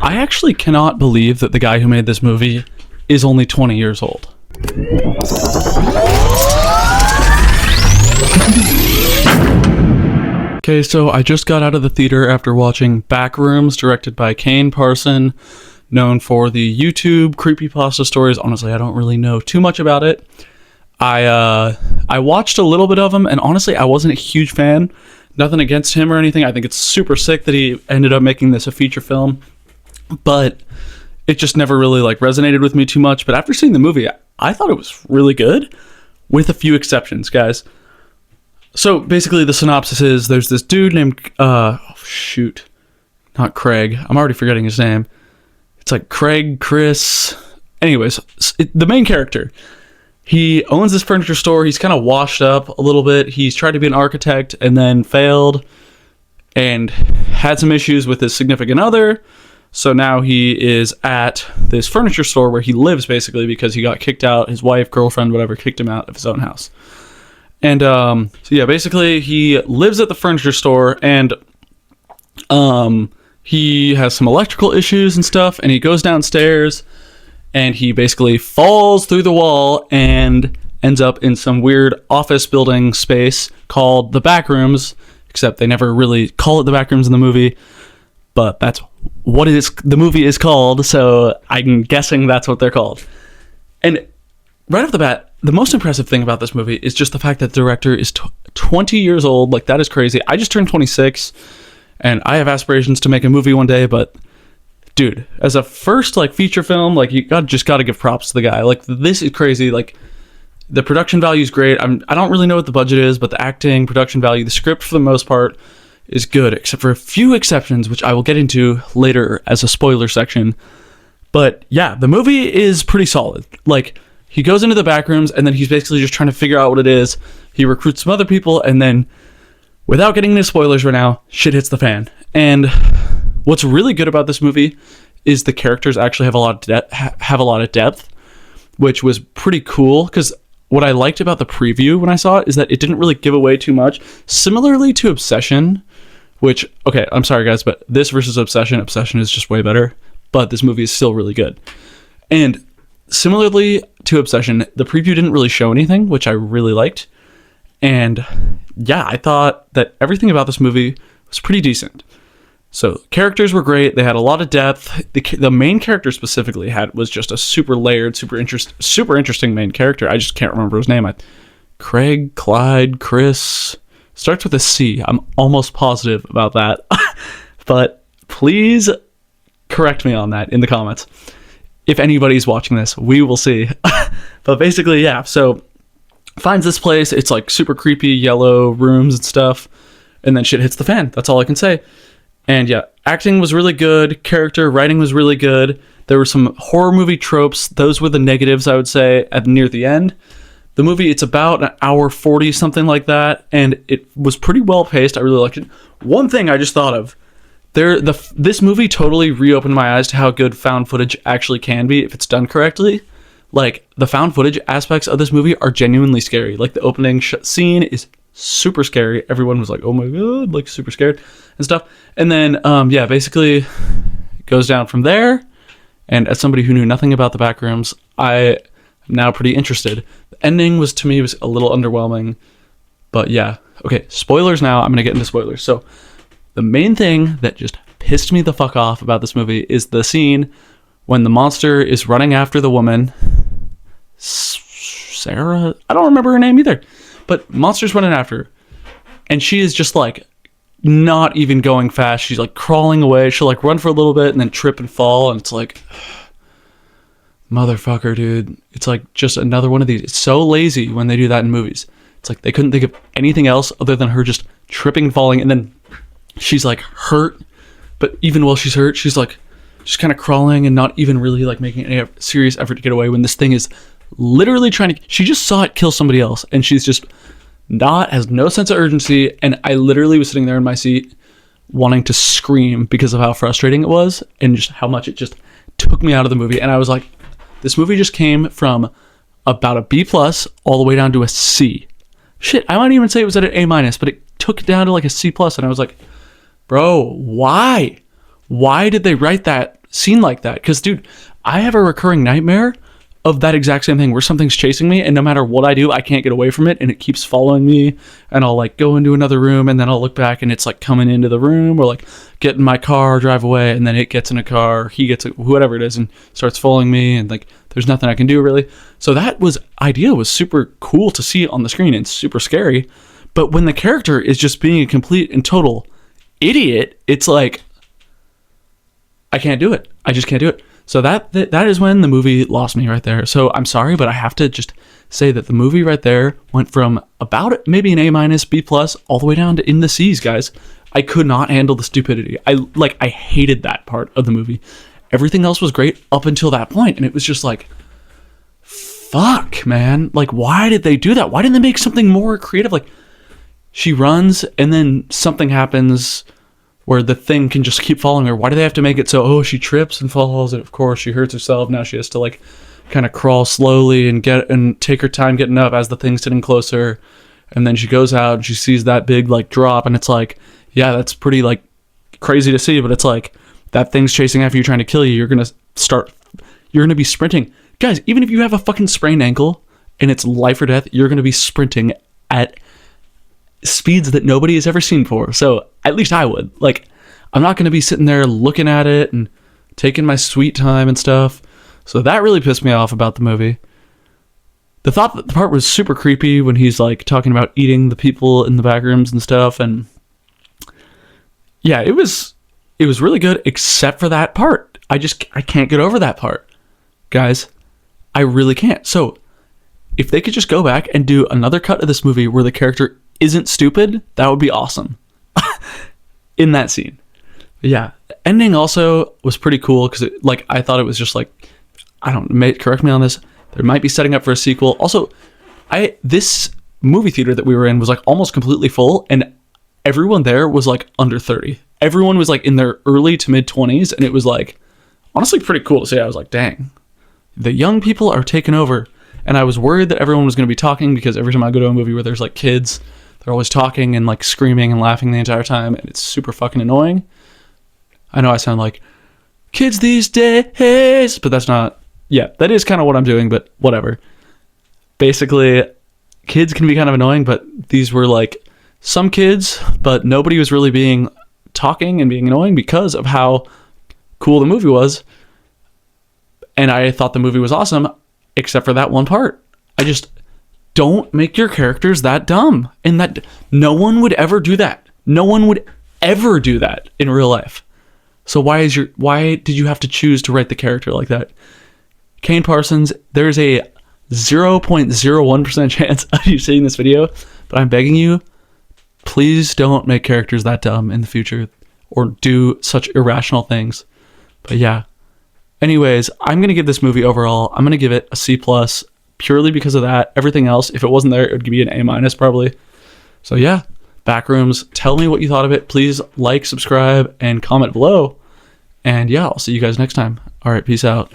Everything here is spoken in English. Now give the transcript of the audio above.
I actually cannot believe that the guy who made this movie is only 20 years old. Okay, so I just got out of the theater after watching Backrooms, directed by Kane Parson, known for the YouTube creepypasta stories. Honestly, I don't really know too much about it. I watched a little bit of them, and honestly, I wasn't a huge fan. Nothing against him or anything. I think it's super sick that he ended up making this a feature film, but it just never really resonated with me too much. But after seeing the movie, I thought it was really good, with a few exceptions, guys. So basically the synopsis is there's this dude named, not Craig. I'm already forgetting his name. It's Craig, Chris. Anyways, the main character, he owns this furniture store. He's kind of washed up a little bit. He's tried to be an architect and then failed and had some issues with his significant other. So now he is at this furniture store where he lives basically because he got kicked out. His wife, girlfriend, whatever, kicked him out of his own house. And so yeah, basically he lives at the furniture store, and he has some electrical issues and stuff, and he goes downstairs and he basically falls through the wall and ends up in some weird office building space called the Backrooms, except they never really call it the Backrooms in the movie, but that's what the movie is called, so I'm guessing that's what they're called. And right off the bat, the most impressive thing about this movie is just the fact that the director is 20 years old. That is crazy. I just turned 26, and I have aspirations to make a movie one day, but dude, as a first feature film, you just gotta give props to the guy. This is crazy. The production value is great. I don't really know what the budget is, but the acting, production value, the script for the most part is good, except for a few exceptions, which I will get into later as a spoiler section. But yeah, the movie is pretty solid. He goes into the back rooms, and then he's basically just trying to figure out what it is. He recruits some other people, and then, without getting into spoilers right now, shit hits the fan. And what's really good about this movie is the characters actually have a lot of depth, which was pretty cool, because what I liked about the preview when I saw it is that it didn't really give away too much. Similarly to Obsession, which, okay, I'm sorry guys, but this versus Obsession is just way better, but this movie is still really good. And similarly to Obsession, the preview didn't really show anything, which I really liked. And yeah, I thought that everything about this movie was pretty decent. So characters were great. They had a lot of depth. The main character specifically was just a super layered, super interesting main character. I just can't remember his name. Craig, Clyde, Chris. Starts with a C. I'm almost positive about that. But please correct me on that in the comments. If anybody's watching this, we will see. But basically, yeah, so finds this place. It's super creepy, yellow rooms and stuff. And then shit hits the fan. That's all I can say. And yeah, acting was really good. Character writing was really good. There were some horror movie tropes. Those were the negatives, I would say, near the end. The movie, it's about an hour 40, something like that. And it was pretty well paced. I really liked it. One thing I just thought of. This movie totally reopened my eyes to how good found footage actually can be if it's done correctly. The found footage aspects of this movie are genuinely scary. The opening scene is super scary. Everyone was oh my god, super scared and stuff. And then, yeah, basically it goes down from there. And as somebody who knew nothing about the Backrooms, I am now pretty interested. The ending to me was a little underwhelming, but yeah. Okay, spoilers now. I'm going to get into spoilers. So the main thing that just pissed me the fuck off about this movie is the scene when the monster is running after the woman, Sarah? I don't remember her name either. But monster's running after her. And she is just not even going fast. She's crawling away. She'll run for a little bit and then trip and fall. And it's motherfucker, dude. It's just another one of these. It's so lazy when they do that in movies. It's they couldn't think of anything else other than her just tripping and falling. And then she's hurt. But even while she's hurt, she's just kind of crawling and not even really making any serious effort to get away when this thing is literally she just saw it kill somebody else, and she's just has no sense of urgency. And I literally was sitting there in my seat wanting to scream because of how frustrating it was and just how much it just took me out of the movie. And I was this movie just came from about a B+ all the way down to a C. Shit, I might even say it was at an A-, but it took it down to a C+, and I was bro, why did they write that scene like that. Because, dude, I have a recurring nightmare of that exact same thing where something's chasing me, and no matter what I do, I can't get away from it, and it keeps following me, and I'll like go into another room, and then I'll look back, and it's like coming into the room, or like get in my car, drive away, and then it gets in a car, he gets whatever it is, and starts following me, and like there's nothing I can do really. So that idea was super cool to see on the screen and super scary. But when the character is just being a complete and total idiot, it's like, I can't do it. I just can't do it. So that is when the movie lost me right there. So I'm sorry, but I have to just say that the movie right there went from about maybe an A-, B+, all the way down to in the C's, guys. I could not handle the stupidity. I hated that part of the movie. Everything else was great up until that point, and it was just like, fuck, man. Like, why did they do that? Why didn't they make something more creative? Like, she runs, and then something happens where the thing can just keep following her. Why do they have to make it so, oh, she trips and falls, and of course she hurts herself. Now she has to like kind of crawl slowly and take her time getting up as the thing's getting closer. And then she goes out and she sees that big like drop, and it's like, yeah, that's pretty like crazy to see, but it's like that thing's chasing after you, trying to kill you. You're gonna be sprinting. Guys, even if you have a fucking sprained ankle and it's life or death, you're gonna be sprinting at speeds that nobody has ever seen before. So at least I would. Like, I'm not going to be sitting there looking at it and taking my sweet time and stuff. So that really pissed me off about the movie. The part was super creepy when he's like talking about eating the people in the back rooms and stuff. And yeah, it was really good, except for that part. I can't get over that part, guys. I really can't. So if they could just go back and do another cut of this movie where the character isn't stupid, that would be awesome. In that scene. But yeah, the ending also was pretty cool because I thought it was just like, I don't know, correct me on this, there might be setting up for a sequel. Also, this movie theater that we were in was like almost completely full, and everyone there was like under 30. Everyone was like in their early to mid 20s, and it was like honestly pretty cool to see. I was like, dang, the young people are taking over. And I was worried that everyone was going to be talking, because every time I go to a movie where there's like kids, they're always talking and like screaming and laughing the entire time, and it's super fucking annoying. I know I sound like kids these days, but that's not, yeah, that is kind of what I'm doing, but whatever. Basically, kids can be kind of annoying, but these were like some kids, but nobody was really talking and being annoying because of how cool the movie was. And I thought the movie was awesome, except for that one part. I just don't make your characters that dumb, and that no one would ever do that. No one would ever do that in real life. So why did you have to choose to write the character like that? Kane Parsons, there's a 0.01% chance of you seeing this video, but I'm begging you, please don't make characters that dumb in the future or do such irrational things. But yeah. Anyways, I'm going to give this movie overall, I'm going to give it a C+, purely because of that. Everything else, if it wasn't there, it would be an A- probably. So yeah, Backrooms, tell me what you thought of it. Please like, subscribe, and comment below. And yeah, I'll see you guys next time. All right, peace out.